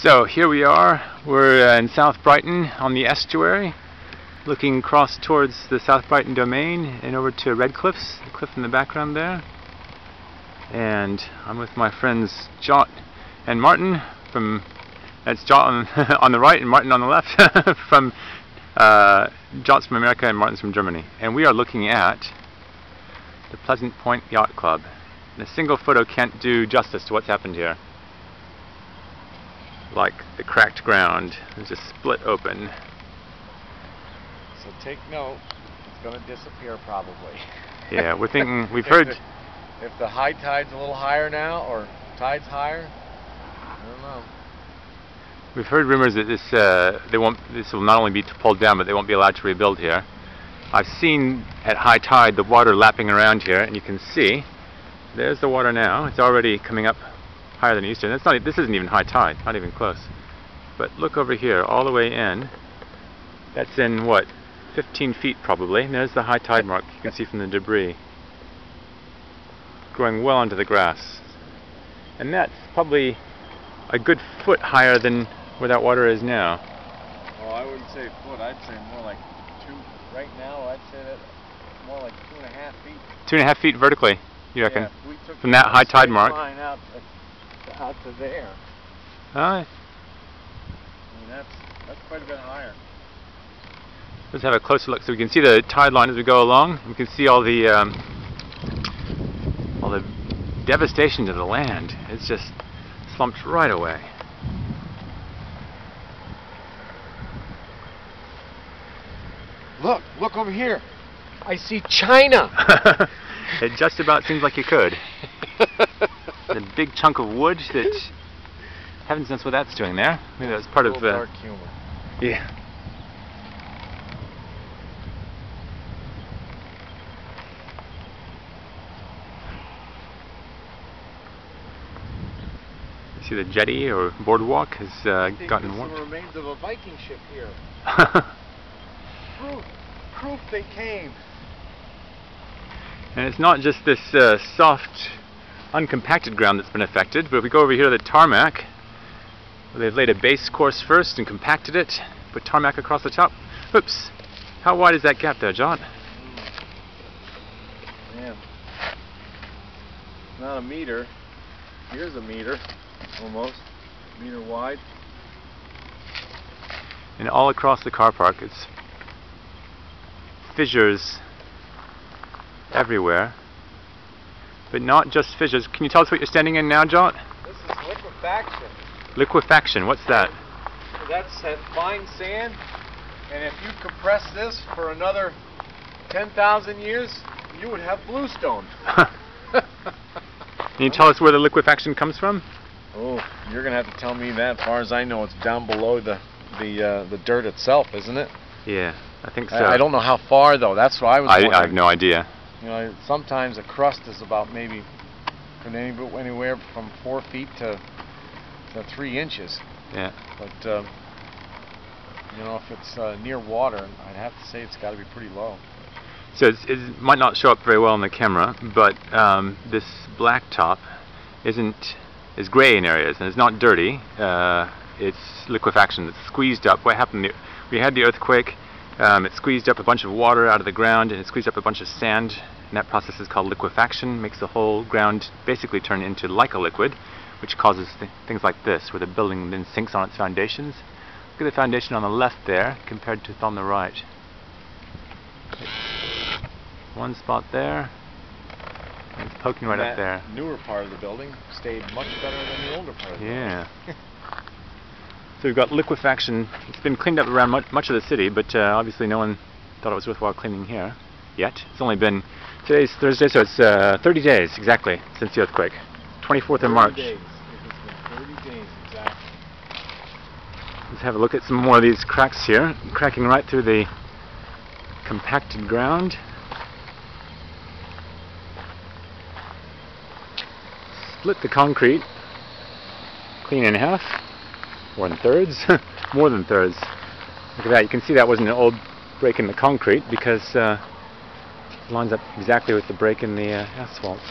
So here we are, we're in South Brighton on the estuary, looking across towards the South Brighton domain and over to Red Cliffs, the cliff in the background there. And I'm with my friends Jot and Martin from, that's Jot on the right and Martin on the left, from Jot's from America and Martin's from Germany. And we are looking at the Pleasant Point Yacht Club. And a single photo can't do justice to what's happened here. Like the cracked ground is just split open. So take note, it's going to disappear probably. Yeah, we're thinking, we've heard... If the high tide's a little higher now, or tide's higher, I don't know. We've heard rumors that this will not only be pulled down, but they won't be allowed to rebuild here. I've seen at high tide the water lapping around here, and you can see, there's the water now. It's already coming up higher than it used to. And it's not, this isn't even high tide, not even close. But look over here, all the way in. That's in what, 15 feet probably. And there's the high tide mark you can see from the debris. Growing well onto the grass. And that's probably a good foot higher than where that water is now. Well, I wouldn't say foot, I'd say more like right now I'd say that more like 2.5 feet. 2.5 feet vertically, you reckon? Yeah, if we took from that high tide mark. Line out to there. Alright. I mean, that's quite a bit higher. Let's have a closer look so we can see the tide line as we go along. We can see all the devastation to the land. It's just slumped right away. Look over here. I see China. It just about seems like you could. The big chunk of wood that, heavens knows what that's doing there. Maybe that's part of dark humor. Yeah. You see the jetty or boardwalk has gotten warped. Some remains of a Viking ship here. Proof they came. And it's not just this soft, uncompacted ground that's been affected, but if we go over here to the tarmac, where they've laid a base course first and compacted it, put tarmac across the top. Oops! How wide is that gap there, Jot? Man. Not a meter. Here's a meter, almost. Meter wide. And all across the car park, it's fissures everywhere, but not just fissures. Can you tell us what you're standing in now, Jot? This is liquefaction. Liquefaction, what's that? That's that fine sand, and if you compress this for another 10,000 years, you would have bluestone. Can you tell us where the liquefaction comes from? Oh, you're going to have to tell me that. As far as I know, it's down below the dirt itself, isn't it? Yeah, I think so. I don't know how far, though. That's what I was wondering. I have no idea. You know, sometimes the crust is about maybe anywhere from 4 feet to 3 inches. Yeah. But you know, if it's near water, I'd have to say it's got to be pretty low. So it might not show up very well on the camera, but this black top is gray in areas, and it's not dirty. It's liquefaction. It's squeezed up. What happened? We had the earthquake. It squeezed up a bunch of water out of the ground, and it squeezed up a bunch of sand, and that process is called liquefaction. Makes the whole ground basically turn into like a liquid, which causes things like this, where the building then sinks on its foundations. Look at the foundation on the left there compared to on the right. One spot there, and it's poking right up there. The newer part of the building stayed much better than the older part of the building. So we've got liquefaction. It's been cleaned up around much of the city, but obviously no one thought it was worthwhile cleaning here yet. It's only been, today's Thursday, so it's 30 days exactly since the earthquake. 24th of March. 30 days. It's been 30 days exactly. Let's have a look at some more of these cracks here, cracking right through the compacted ground. Split the concrete clean in half, or in thirds, more than thirds. Look at that, you can see that wasn't an old break in the concrete because it lines up exactly with the break in the asphalt.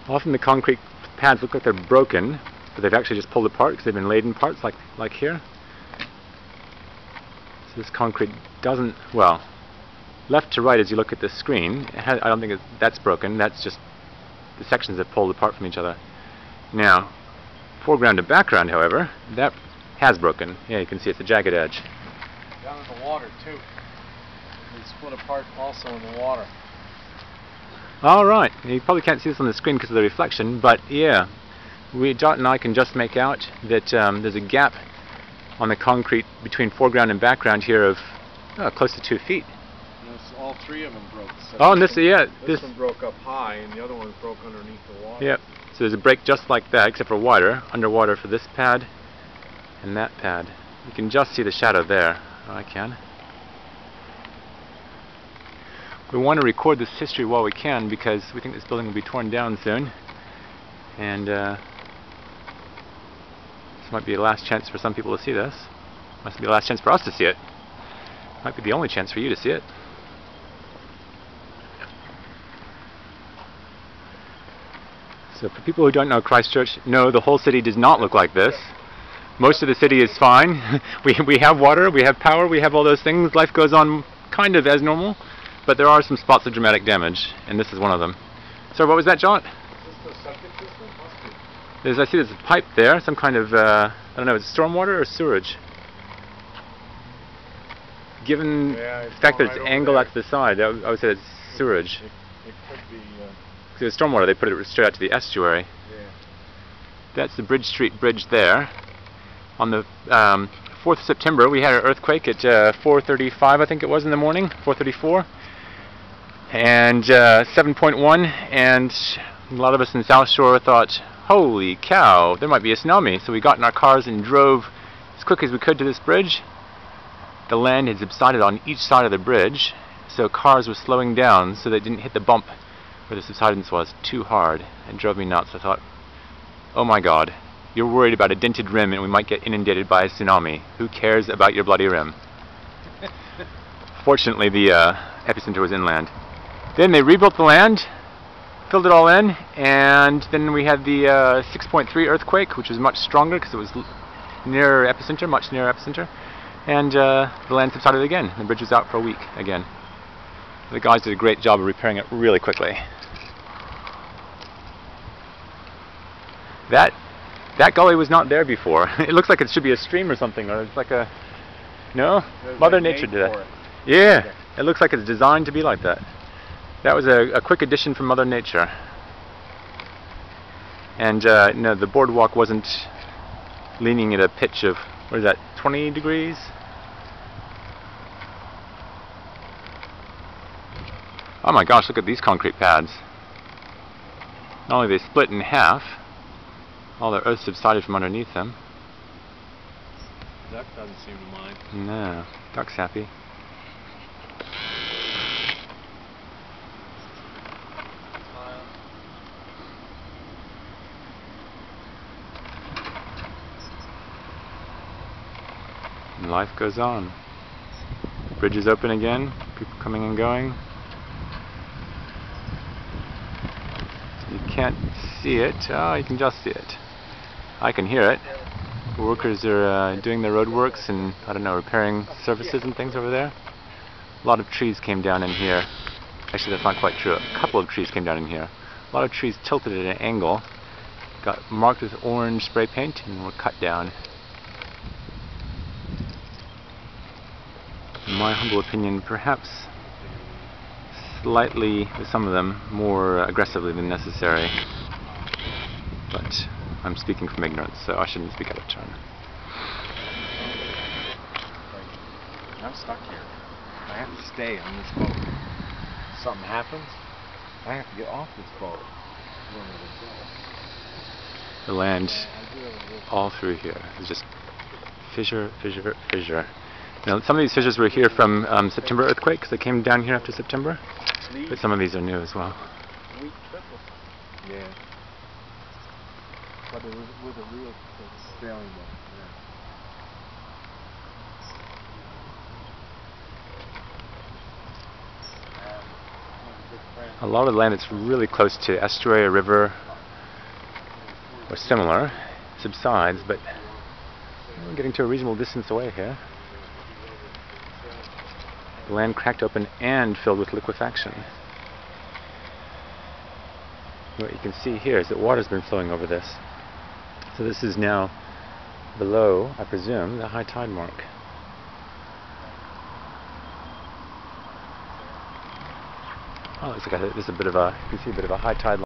Often the concrete pads look like they're broken, but they've actually just pulled apart because they've been laid in parts like here. So this concrete doesn't, well, left to right as you look at the screen, I don't think that's broken, that's just the sections that pulled apart from each other. Now, foreground to background, however, that has broken. Yeah, you can see it's a jagged edge. Down in the water too. They split apart also in the water. Alright, you probably can't see this on the screen because of the reflection, but yeah, Jot and I can just make out that there's a gap on the concrete between foreground and background here of close to 2 feet. Yes, all three of them broke. So oh, and this one broke up high, and the other one broke underneath the water. Yep. So there's a break just like that, except for wider, underwater for this pad and that pad. You can just see the shadow there. Oh, I can. We want to record this history while we can because we think this building will be torn down soon, and this might be the last chance for some people to see this. Must be the last chance for us to see it. Might be the only chance for you to see it. So for people who don't know Christchurch, no, the whole city does not look like this. Most of the city is fine. we have water, we have power, we have all those things. Life goes on kind of as normal. But there are some spots of dramatic damage, and this is one of them. So what was that, Jot? Is this the septic system? Must be. I see there's a pipe there, some kind of, I don't know, is it stormwater or sewage? Given the fact that it's angled out to the side, I would say it's sewage. It could be... Because it's stormwater, they put it straight out to the estuary. Yeah. That's the Bridge Street Bridge there. On the 4th of September, we had an earthquake at 4:35, I think it was, in the morning, 4:34. And 7.1, and a lot of us in South Shore thought, holy cow, there might be a tsunami. So we got in our cars and drove as quick as we could to this bridge. The land had subsided on each side of the bridge, so cars were slowing down so they didn't hit the bump where the subsidence was too hard. It drove me nuts. I thought, oh my god, you're worried about a dented rim and we might get inundated by a tsunami. Who cares about your bloody rim? Fortunately, the epicenter was inland. Then they rebuilt the land, filled it all in, and then we had the 6.3 earthquake, which was much stronger because it was nearer epicenter, much nearer epicenter, and the land subsided again. The bridge was out for a week again. The guys did a great job of repairing it really quickly. That gully was not there before. It looks like it should be a stream or something, or it's like a... No? Mother Nature did it. Yeah, it looks like it's designed to be like that. That was a quick addition from Mother Nature. And no, the boardwalk wasn't leaning at a pitch of, what is that, 20 degrees? Oh my gosh, look at these concrete pads. Not only they split in half, all the earth subsided from underneath them. Duck doesn't seem to mind. No, duck's happy. And life goes on. Bridge is open again, people coming and going. You can't see it. Oh, you can just see it. I can hear it. The workers are doing their road works and, I don't know, repairing surfaces and things over there. A lot of trees came down in here. Actually, that's not quite true. A couple of trees came down in here. A lot of trees tilted at an angle, got marked with orange spray paint, and were cut down. In my humble opinion, perhaps slightly, with some of them, more aggressively than necessary. But I'm speaking from ignorance, so I shouldn't speak out of turn. I'm stuck here. I have to stay on this boat. If something happens, I have to get off this boat. The land all through here is just fissure, fissure, fissure. Now, some of these fissures were here from September earthquake, because they came down here after September. But some of these are new as well. Yeah. But it was with a real sailing boat. A lot of land that's really close to estuary or river or similar, subsides, but we're getting to a reasonable distance away here. The land cracked open and filled with liquefaction. What you can see here is that water's been flowing over this. So this is now below, I presume, the high tide mark. Oh, looks like there's a bit of a, you can see a bit of a high tide line.